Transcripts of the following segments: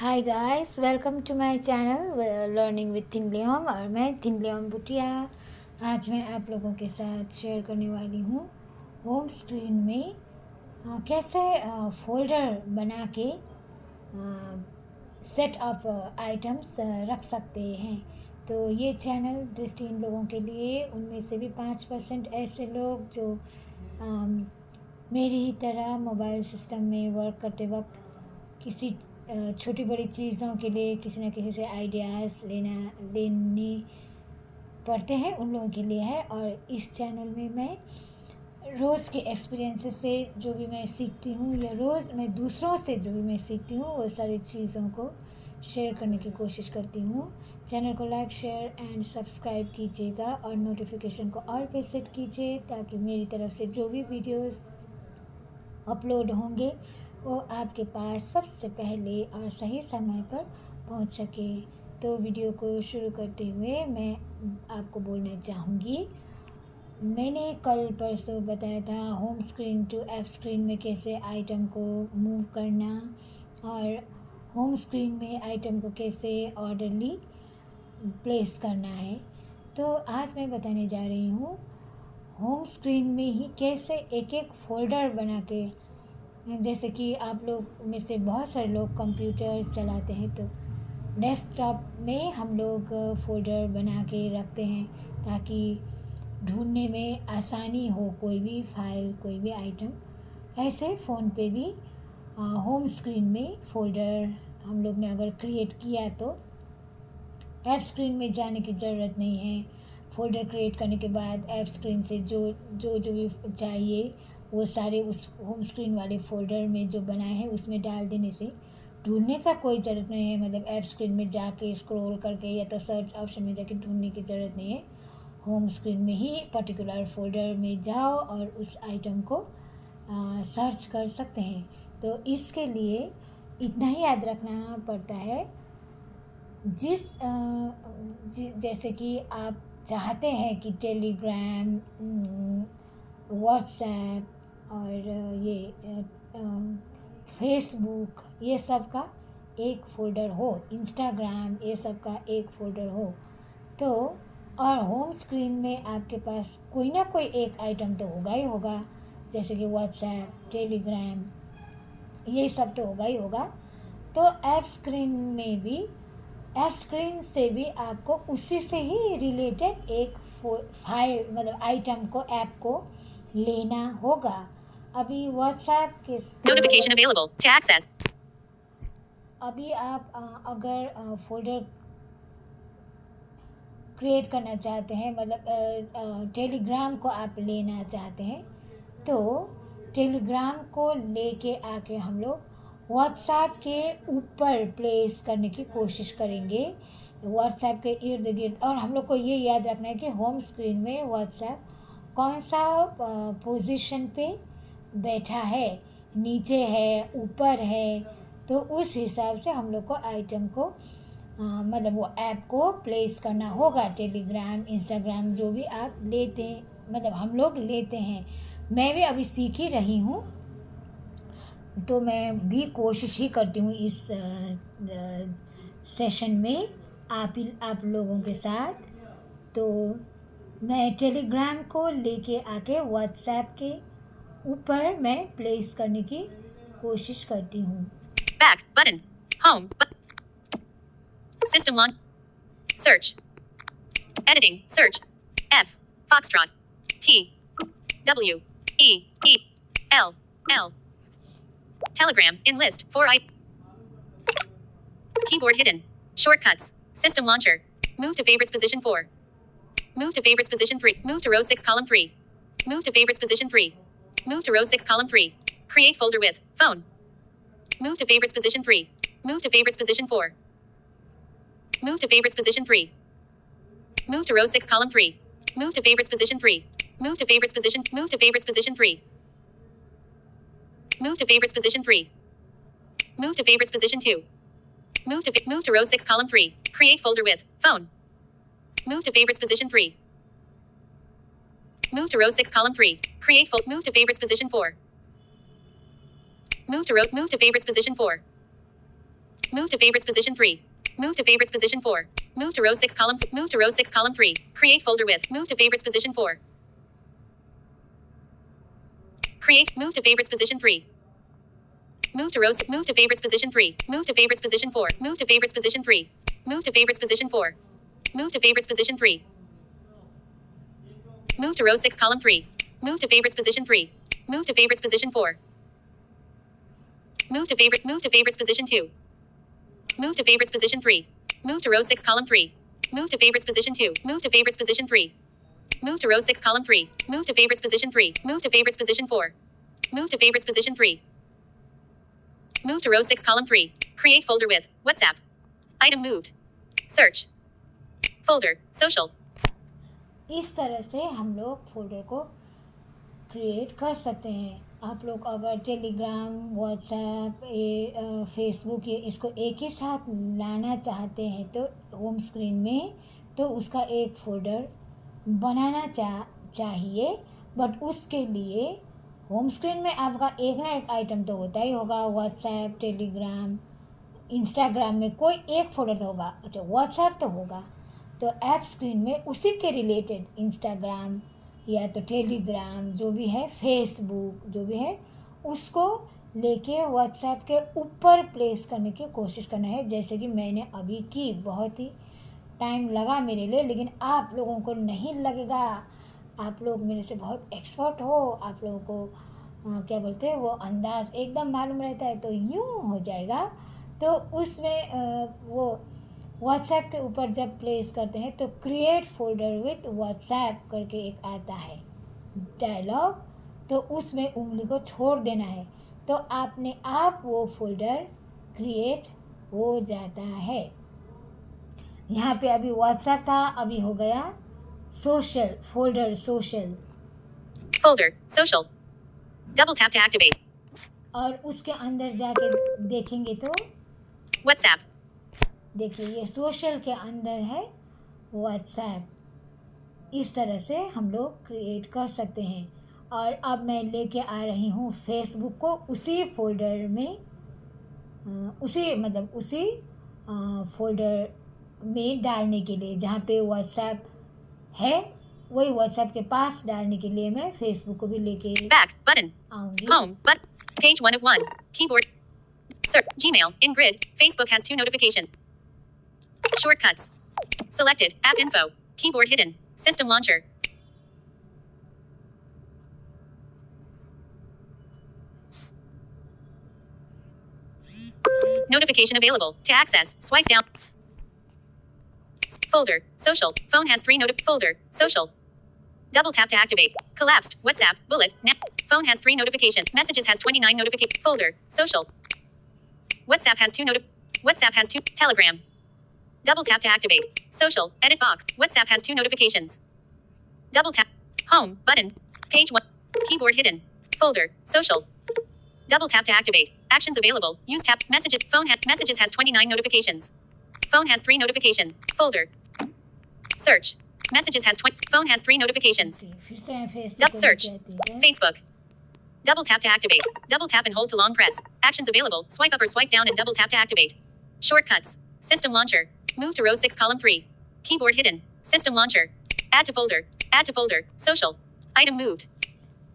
Hi guys, welcome to my channel learning with थिनलियम और मैं थिनलियम बुटिया। आज मैं आप लोगों के साथ शेयर करने वाली हूँ होम स्क्रीन में कैसे फोल्डर बना के सेट ऑफ आइटम्स रख सकते हैं। तो ये चैनल दृष्टिहीन लोगों के लिए, उनमें से भी 5% ऐसे लोग जो मेरी ही तरह मोबाइल सिस्टम में वर्क करते वक्त किसी छोटी बड़ी चीज़ों के लिए किसी न किसी से आइडियाज़ लेने पड़ते हैं, उन लोगों के लिए है। और इस चैनल में मैं रोज़ के एक्सपीरियंसेस से जो भी मैं सीखती हूँ या रोज़ मैं दूसरों से जो भी मैं सीखती हूँ वो सारी चीज़ों को शेयर करने की कोशिश करती हूँ। चैनल को लाइक, शेयर एंड सब्सक्राइब कीजिएगा और नोटिफिकेशन को ऑल पे सेट कीजिए ताकि मेरी तरफ से जो भी वीडियोस अपलोड होंगे वो आपके पास सबसे पहले और सही समय पर पहुंच सके। तो वीडियो को शुरू करते हुए मैं आपको बोलना चाहूँगी, मैंने कल परसों बताया था home screen to app screen में कैसे आइटम को मूव करना और होम स्क्रीन में आइटम को कैसे ऑर्डरली प्लेस करना है। तो आज मैं बताने जा रही हूँ होम स्क्रीन में ही कैसे एक एक फोल्डर बना के, जैसे कि आप लोग में से बहुत सारे लोग कंप्यूटर चलाते हैं तो डेस्कटॉप में हम लोग फोल्डर बना के रखते हैं ताकि ढूंढने में आसानी हो कोई भी फाइल, कोई भी आइटम। ऐसे फ़ोन पे भी होम स्क्रीन में फ़ोल्डर हम लोग ने अगर क्रिएट किया तो ऐप स्क्रीन में जाने की ज़रूरत नहीं है। फ़ोल्डर क्रिएट करने के बाद ऐप स्क्रीन से जो भी चाहिए वो सारे उस होम स्क्रीन वाले फ़ोल्डर में जो बनाए हैं उसमें डाल देने से ढूंढने का कोई ज़रूरत नहीं है। मतलब ऐप स्क्रीन में जाके स्क्रॉल करके या तो सर्च ऑप्शन में जाके ढूंढने की ज़रूरत नहीं है। होम स्क्रीन में ही पर्टिकुलर फ़ोल्डर में जाओ और उस आइटम को सर्च कर सकते हैं। तो इसके लिए इतना ही याद रखना पड़ता है, जैसे कि आप चाहते हैं कि टेलीग्राम, व्हाट्सएप और ये फेसबुक ये सब का एक फ़ोल्डर हो, इंस्टाग्राम ये सब का एक फ़ोल्डर हो तो, और होम स्क्रीन में आपके पास कोई ना कोई एक आइटम तो होगा ही होगा, जैसे कि व्हाट्सएप, टेलीग्राम ये सब तो होगा ही होगा। तो ऐप स्क्रीन से भी आपको उसी से ही रिलेटेड एक फाइल, मतलब आइटम को, ऐप को लेना होगा। अभी व्हाट्सएप के Notification available to access. अभी आप अगर फोल्डर क्रिएट करना चाहते हैं, मतलब टेलीग्राम को आप लेना चाहते हैं तो टेलीग्राम को लेके आके हम लोग व्हाट्सएप के ऊपर प्लेस करने की कोशिश करेंगे, व्हाट्सएप के इर्द गिर्द। और हम लोग को ये याद रखना है कि होम स्क्रीन में व्हाट्सएप कौन सा पोजीशन पे बैठा है, नीचे है, ऊपर है। तो उस हिसाब से हम लोग को आइटम को मतलब वो ऐप को प्लेस करना होगा। टेलीग्राम, इंस्टाग्राम जो भी आप लेते हैं, मतलब हम लोग लेते हैं, मैं भी अभी सीख ही रही हूँ तो मैं भी कोशिश ही करती हूँ इस सेशन में आप लोगों के साथ। तो मैं टेलीग्राम को लेके आके व्हाट्सएप के ऊपर मैं प्लेस करने की कोशिश करती हूँ। Back button. Home. System launch. Search. Editing. Search. F. Foxtrot. T. W. E. E. L. L. Telegram. In list. 4 Keyboard hidden. Shortcuts. System launcher. Move to favorites position 4. Move to favorites position 3. Move to row 6 column 3. Move to favorites position 3. Move to row 6 column 3. Create folder with phone. Move to favorites position 3. Move to favorites position 4. Move to favorites position 3. Move to row 6 column 3. Move to favorites position 3. Move to favorites position. Move to favorites position 3. Move to favorites position 3. Move to favorites position 2. Move to row 6 column 3. Create folder with phone. Move to favorites position 3. Move to row 6 column 3. Move to favorites position 4. Move to favorites position 4. Move to favorites position 3. Move to favorites position 4. Move to row 6 column. Move to row 6 column 3. Create folder with. Move to favorites position 4. Create. Move to favorites position 3. Move to row. Move to favorites position 3. Move to favorites position 4. Move to favorites position 3. Move to favorites position 4. Move to favorites position 3. Move to row 6 column 3. Move to favorites position 3. Move to favorites position 4. Move to favorites position 2. Move to favorites position 3. Move to row 6 column 3. Move to favorites position 2. Move to favorites position 3. Move to row 6 column 3. Move to favorites position 3. Move to favorites position 4. Move to favorites position 3. Move to row 6 column 3. Create folder with WhatsApp. Item moved. Search. Folder. Social. इस तरह से हम लोग folder को create कर सकते हैं। आप लोग अगर टेलीग्राम, व्हाट्सएप, फेसबुक ये इसको एक ही साथ लाना चाहते हैं तो होम स्क्रीन में तो उसका एक फोल्डर बनाना चाहिए। बट उसके लिए होम स्क्रीन में आपका एक ना एक आइटम तो होता ही होगा। व्हाट्सएप, टेलीग्राम, इंस्टाग्राम में कोई एक फोल्डर तो होगा। अच्छा, व्हाट्सएप तो होगा तो ऐप स्क्रीन में उसी के रिलेटेड इंस्टाग्राम या तो टेलीग्राम जो भी है, फेसबुक जो भी है, उसको लेके व्हाट्सएप के ऊपर प्लेस करने की कोशिश करना है। जैसे कि मैंने अभी की, बहुत ही टाइम लगा मेरे लिए, लेकिन आप लोगों को नहीं लगेगा। आप लोग मेरे से बहुत एक्सपर्ट हो, आप लोगों को क्या बोलते हैं वो अंदाज़ एकदम मालूम रहता है, तो यूँ हो जाएगा। तो उसमें वो व्हाट्सएप के ऊपर जब प्लेस करते हैं तो क्रिएट फोल्डर विथ व्हाट्सएप करके एक आता है डायलॉग, तो उसमें उंगली को छोड़ देना है तो आपने आप वो फोल्डर क्रिएट हो जाता है। यहाँ पे अभी व्हाट्सएप था, अभी हो गया social folder. Social Folder. Social. Double tap to activate. और उसके अंदर जाके देखेंगे तो WhatsApp. देखिए ये सोशल के अंदर है व्हाट्सएप। इस तरह से हम लोग क्रिएट कर सकते हैं। और अब मैं लेके आ रही हूँ फेसबुक को उसी फोल्डर में, उसी फोल्डर में डालने के लिए जहाँ पे व्हाट्सएप है, वही व्हाट्सएप के पास डालने के लिए मैं फेसबुक को भी लेके Back. Button. आऊँगी। Home. But. Page 1 of 1. Keyboard. Search. Gmail. In grid. Facebook has 2 notification. Shortcuts. Selected. App info. Keyboard hidden. System launcher. Notification available. To access, swipe down. Folder. Social. Phone has 3 folder. Social. Double tap to activate. Collapsed. WhatsApp. Bullet. Phone has 3 notification. Messages has 29 notification. Folder. Social. WhatsApp has 2 WhatsApp has 2. Telegram. Double tap to activate. Social. Edit box. WhatsApp has 2 notifications. Double tap. Home. Button. Page 1. Keyboard hidden. Folder. Social. Double tap to activate. Actions available. Use tap. Messages. Messages has 29 notifications. Phone has 3 notification. Folder. Search. Messages has phone has 3 notifications. फिर से मैं Facebook Double को search. लेके आती हूँ। Facebook. Double tap to activate. Double tap and hold to long press. Actions available. Swipe up or swipe down and double tap to activate. Shortcuts. System launcher. Move to row 6 column 3. Keyboard hidden. System launcher. Add to folder. Add to folder. Social. Item moved.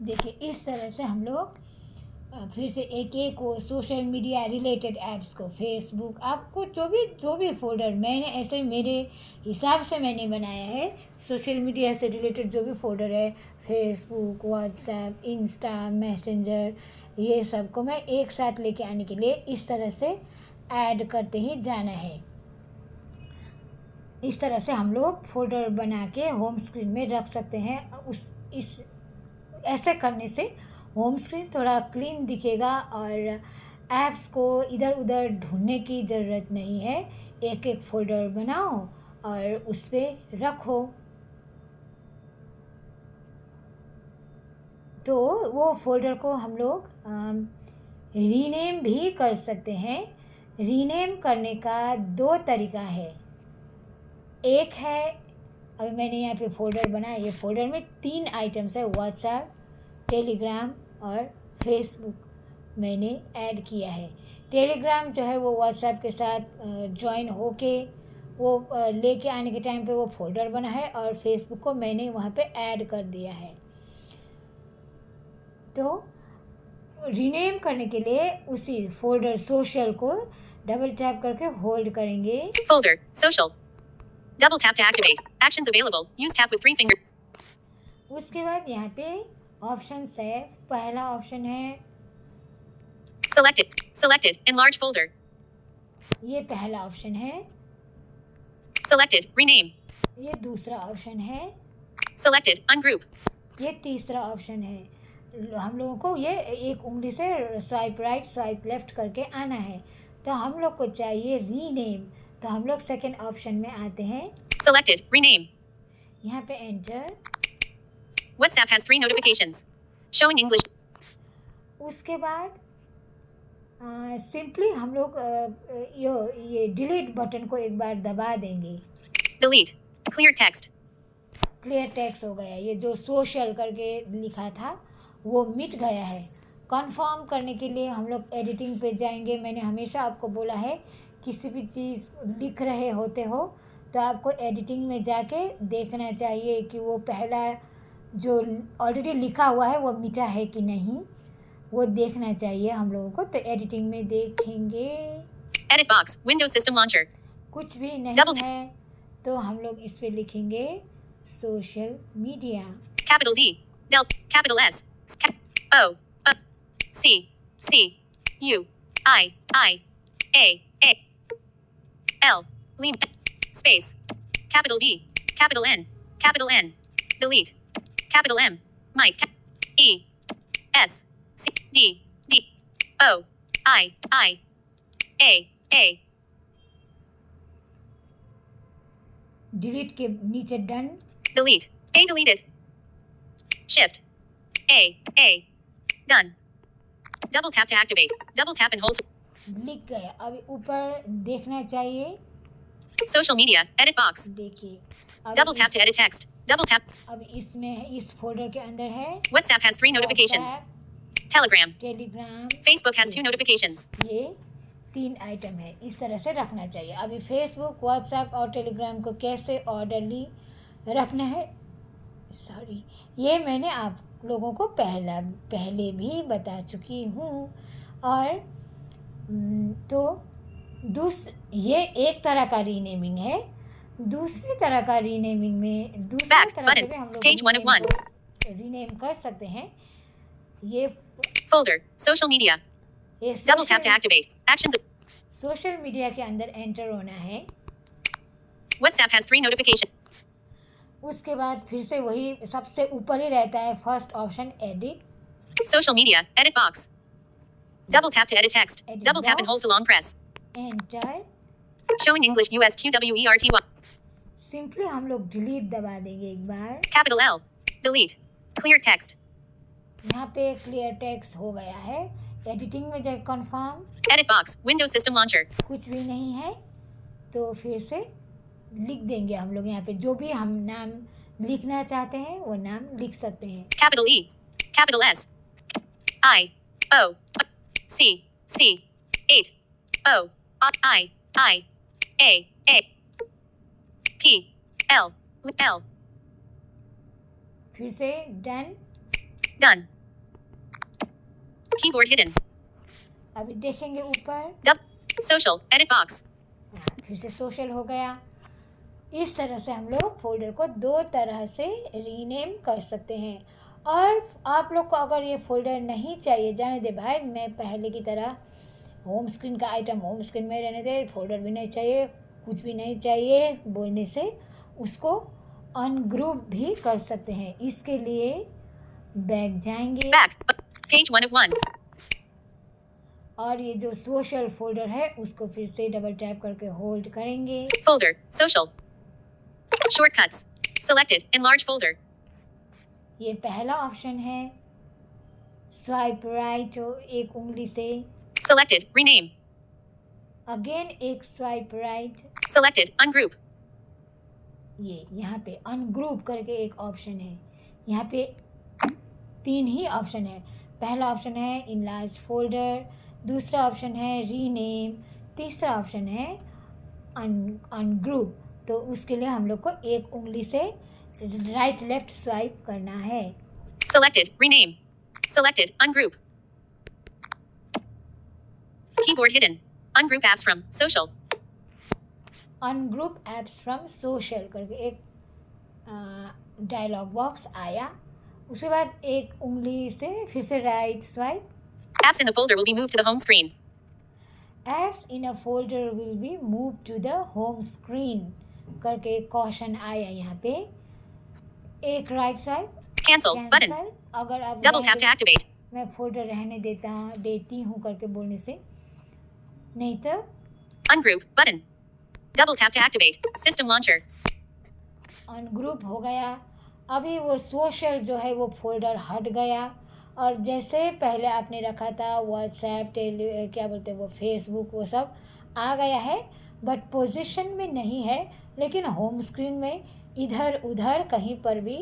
देखिए इस तरह से हम लोग फिर से एक एक को सोशल मीडिया रिलेटेड ऐप्स को, फेसबुक, आपको जो भी फोल्डर मैंने ऐसे मेरे हिसाब से मैंने बनाया है, सोशल मीडिया से रिलेटेड जो भी फोल्डर है, फेसबुक, व्हाट्सएप, इंस्टा, मैसेंजर, ये सब को मैं एक साथ लेके आने के लिए इस तरह से ऐड करते ही जाना है। इस तरह से हम लोग फोल्डर बना के होम स्क्रीन में रख सकते हैं। ऐसे करने से होम स्क्रीन थोड़ा क्लीन दिखेगा और ऐप्स को इधर उधर ढूंढने की ज़रूरत नहीं है। एक एक फोल्डर बनाओ और उस पर रखो, तो वो फोल्डर को हम लोग रीनेम भी कर सकते हैं। रीनेम करने का 2 तरीका है। एक है, अभी मैंने यहाँ पे फोल्डर बनाया, ये फोल्डर में 3 आइटम्स है, व्हाट्सएप, टेलीग्राम और फेसबुक मैंने ऐड किया है। टेलीग्राम जो है वो व्हाट्सएप के साथ ज्वाइन होके वो लेके आने के टाइम पे वो फोल्डर बना है, और फेसबुक को मैंने वहाँ पे ऐड कर दिया है। तो रीनेम करने के लिए उसी फोल्डर सोशल को डबल टैप करके होल्ड करेंगे। Folder. Social. Double tap to activate. Actions available. Use tap with 3 fingers. उसके बाद यहाँ पे ऑप्शन है, पहला ऑप्शन है, Selected. Selected. Enlarge folder. ये पहला ऑप्शन है। Selected. Rename. ये दूसरा ऑप्शन है। Selected. Ungroup. ये तीसरा ऑप्शन है। हम लोगों को ये एक उंगली से स्वाइप राइट स्वाइप लेफ्ट करके आना है, तो हम लोग को चाहिए रीनेम, तो हम लोग सेकेंड ऑप्शन में आते हैं। Selected. Rename. यहाँ पे enter. WhatsApp has 3 notifications. Showing English. उसके बाद सिंपली हम लोग ये डिलीट बटन को एक बार दबा देंगे। Delete. Clear text. Clear text हो गया। ये जो सोशल करके लिखा था वो मिट गया है। कंफर्म करने के लिए हम लोग एडिटिंग पे जाएंगे। मैंने हमेशा आपको बोला है, किसी भी चीज़ लिख रहे होते हो तो आपको एडिटिंग में जाके देखना चाहिए कि वो पहला जो ऑलरेडी लिखा हुआ है वो मिटा है कि नहीं, वो देखना चाहिए हम लोगों को। तो एडिटिंग में देखेंगे, Edit box. Windows System Launcher. कुछ भी नहीं Double है तो हम लोग इस पे लिखेंगे social media. Capital D. Del. Capital S. O. C. C. U. I. A. L. Lean. Space. Capital V. Capital N. Capital N. Delete. Capital M. Mike. E. S. C. D. O. I. A. Delete के नीचे done. Delete. A deleted. Shift. A. Done. Double tap to activate. Double tap and hold. लिख गया। अब ऊपर देखना चाहिए। Social media. Edit box. देखिए Double tap to edit text. Double tap. अब इसमें इस फोल्डर के अंदर है WhatsApp has 3 notifications. Telegram. Telegram, Facebook has 2 notifications. ये 3 आइटम है। इस तरह से रखना चाहिए। अभी फेसबुक, व्हाट्सएप और टेलीग्राम को कैसे ऑर्डरली रखना है, सॉरी, ये मैंने आप लोगों को पहले भी बता चुकी हूँ। और तो ये एक तरह का रीनेमिंग है। दूसरी तरह का रीनेमिंग में दूसरी Back तरह से button. भी हम लोग Page 1 of 1. रीनेम कर सकते हैं। ये Folder. Social media. Double tap to activate. Actions. Social media के अंदर एंटर होना है। WhatsApp has 3 notifications. उसके बाद फिर से वही सबसे ऊपर ही रहता है first option, edit. Social media. Edit box. Double tap to edit text. Edit Double tap and box. hold to long press. Enter. Showing English USQWERTY. Simply हम लोग डिलीट दबा देंगे एक बार। Capital L. Delete. Clear text. यहाँ पे clear text हो गया है। एडिटिंग में जाए confirm, Edit box. Windows System Launcher. कुछ भी नहीं है तो फिर से लिख देंगे हम लोग। यहाँ पे जो भी हम नाम लिखना चाहते हैं वो नाम लिख सकते हैं। Capital E. Capital S. I. O. C. 8. O. I. A. P. L. फिर से डन। Done. Keyboard hidden. अभी देखेंगे ऊपर, Social. Edit box. फिर से सोशल हो गया। इस तरह से हम लोग फोल्डर को 2 तरह से रीनेम कर सकते हैं। और आप लोग को अगर ये फोल्डर नहीं चाहिए, जाने दे भाई, मैं पहले की तरह होम स्क्रीन का आइटम होम स्क्रीन में रहने दे, फोल्डर भी नहीं चाहिए, कुछ भी नहीं चाहिए बोलने से उसको अनग्रुप भी कर सकते हैं। इसके लिए बैक जाएंगे। Back. Page 1 of 1. और ये जो सोशल फोल्डर है उसको फिर से डबल टैप करके होल्ड करेंगे। Folder. Social. Shortcuts. Selected. Enlarge folder. ये पहला ऑप्शन है। स्वाइप राइट एक उंगली से, Selected. Rename. अगेन एक स्वाइप राइट। Selected. Ungroup. ये यहाँ पे अनग्रुप करके एक ऑप्शन है। यहाँ पे 3 ही ऑप्शन है। पहला ऑप्शन है इनलार्ज फोल्डर, दूसरा ऑप्शन है रीनेम, तीसरा ऑप्शन है अनग्रुप। तो उसके लिए हम लोग को एक उंगली से राइट लेफ्ट स्वाइप करना है। Selected. Rename. Selected. Ungroup. Keyboard hidden. Ungroup apps from social. Ungroup apps from social करके एक डायलॉग बॉक्स आया। उसके बाद एक उंगली से फिर से right swipe. Apps in the folder will be moved to the home screen. Apps in a folder will be move to the home screen करके एक क्वेश्चन आया यहाँ पे। एक right swipe Cancel. Button. Cancel. अगर आप Double tap to activate. मैं folder रहने देती हूँ करके बोलने से, नहीं तो Ungroup. Button. Double tap to activate. System launcher. Ungroup हो गया। अभी वो सोशल जो है वो फोल्डर हट गया और जैसे पहले आपने रखा था व्हाट्सएप क्या बोलते हैं वो फेसबुक वो सब आ गया है, बट पोजीशन में नहीं है, लेकिन होम स्क्रीन में इधर उधर कहीं पर भी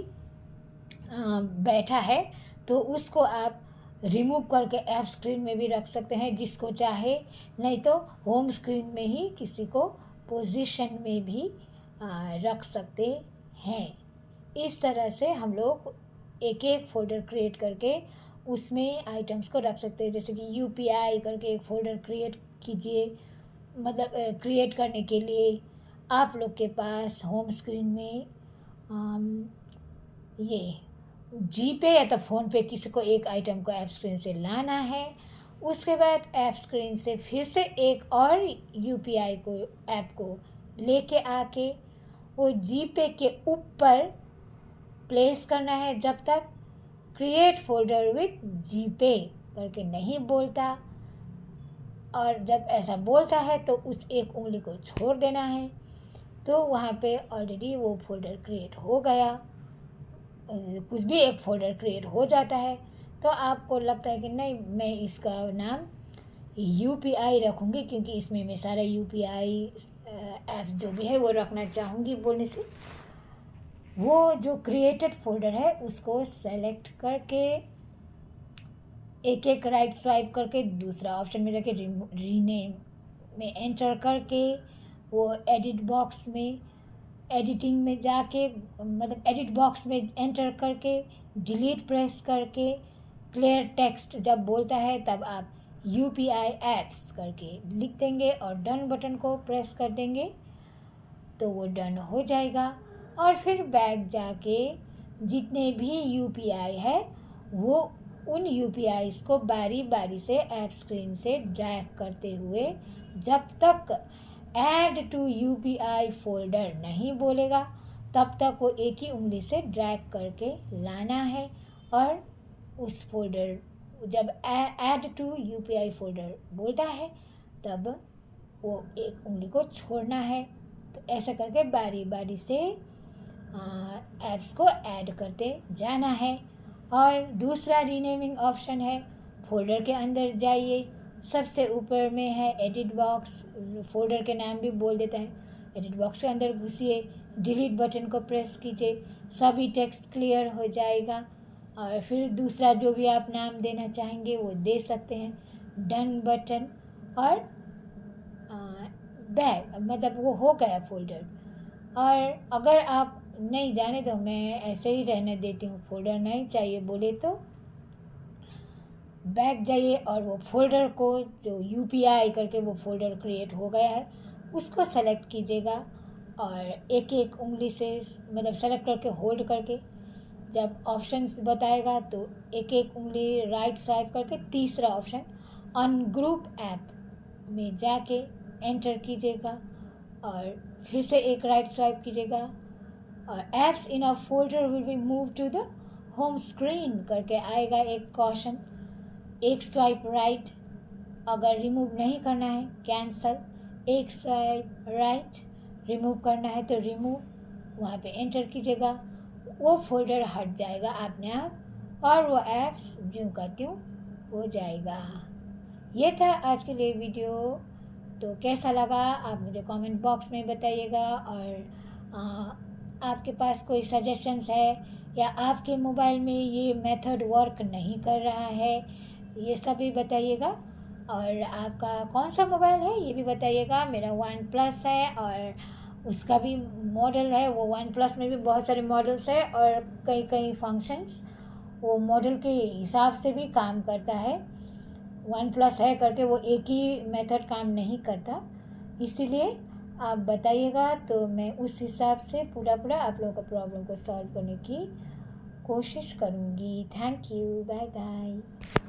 बैठा है। तो उसको आप रिमूव करके ऐप स्क्रीन में भी रख सकते हैं जिसको चाहे, नहीं तो होम स्क्रीन में ही किसी को पोजीशन में भी रख सकते हैं। इस तरह से हम लोग एक एक फोल्डर क्रिएट करके उसमें आइटम्स को रख सकते हैं। जैसे कि यूपीआई करके एक फोल्डर क्रिएट कीजिए, मतलब क्रिएट करने के लिए आप लोग के पास होम स्क्रीन में ये जीपे या तो फ़ोनपे किसी को एक आइटम को ऐप स्क्रीन से लाना है, उसके बाद ऐप स्क्रीन से फिर से एक और यूपीआई को ऐप को लेके आके वो जीपे के ऊपर प्लेस करना है जब तक क्रिएट फोल्डर विथ जीपे करके नहीं बोलता। और जब ऐसा बोलता है तो उस एक उंगली को छोड़ देना है, तो वहाँ पे ऑलरेडी वो फोल्डर क्रिएट हो गया। कुछ भी एक फोल्डर क्रिएट हो जाता है तो आपको लगता है कि नहीं मैं इसका नाम यूपीआई रखूँगी क्योंकि इसमें मैं सारा यूपीआई ऐप जो भी है वो रखना चाहूँगी बोलने से, वो जो क्रिएटेड फोल्डर है उसको सेलेक्ट करके एक एक राइट स्वाइप करके दूसरा ऑप्शन में जाके रीनेम में एंटर करके वो एडिट बॉक्स में एडिटिंग में जाके मतलब एडिट बॉक्स में एंटर करके डिलीट प्रेस करके क्लियर टेक्स्ट जब बोलता है तब आप यूपीआई ऐप्स करके लिख देंगे और डन बटन को प्रेस कर देंगे तो वो डन हो जाएगा। और फिर बैक जाके जितने भी यूपीआई है वो उन यूपीआईस को बारी बारी से ऐप स्क्रीन से ड्रैग करते हुए जब तक ऐड टू यूपीआई फोल्डर नहीं बोलेगा तब तक वो एक ही उंगली से ड्रैग करके लाना है। और उस फोल्डर जब ऐड टू यूपीआई फोल्डर बोलता है तब वो एक उंगली को छोड़ना है। तो ऐसा करके बारी बारी से ऐप्स को ऐड करते जाना है। और दूसरा रीनेमिंग ऑप्शन है, फोल्डर के अंदर जाइए, सबसे ऊपर में है एडिट बॉक्स, फोल्डर के नाम भी बोल देता है। एडिट बॉक्स के अंदर घुसिए, डिलीट बटन को प्रेस कीजिए, सभी टेक्स्ट क्लियर हो जाएगा। और फिर दूसरा जो भी आप नाम देना चाहेंगे वो दे सकते हैं, डन बटन और बैक, मतलब वो हो गया फोल्डर। और अगर आप नहीं जाने तो मैं ऐसे ही रहने देती हूँ, फोल्डर नहीं चाहिए बोले तो बैक जाइए और वो फोल्डर को जो यूपीआई करके वो फोल्डर क्रिएट हो गया है उसको सेलेक्ट कीजिएगा और एक एक उंगली से मतलब सेलेक्ट करके होल्ड करके जब ऑप्शंस बताएगा तो एक एक उंगली राइट स्वाइप करके तीसरा ऑप्शन अनग्रुप ऐप में जाके एंटर कीजिएगा और फिर से एक राइट स्वाइप कीजिएगा और apps in a folder will be move to the home screen करके आएगा एक क्वेश्चन। एक स्वाइप राइट, अगर रिमूव नहीं करना है कैंसल, एक स्वाइप राइट, रिमूव करना है तो रिमूव, वहाँ पे एंटर कीजिएगा, वो फोल्डर हट जाएगा अपने आप और वो ऐप्स ज्यों का त्यों हो जाएगा। ये था आज के लिए वीडियो, तो कैसा लगा आप मुझे कमेंट बॉक्स में बताइएगा। और आपके पास कोई सजेशंस है या आपके मोबाइल में ये मेथड वर्क नहीं कर रहा है ये सब भी बताइएगा। और आपका कौन सा मोबाइल है ये भी बताइएगा। मेरा वन प्लस है और उसका भी मॉडल है, वो वन प्लस में भी बहुत सारे मॉडल्स है और कई कई फंक्शंस वो मॉडल के हिसाब से भी काम करता है। वन प्लस है करके वो एक ही मेथड काम नहीं करता, इसीलिए आप बताइएगा तो मैं उस हिसाब से पूरा आप लोगों का प्रॉब्लम को सॉल्व करने की कोशिश करूँगी। Thank you, bye bye.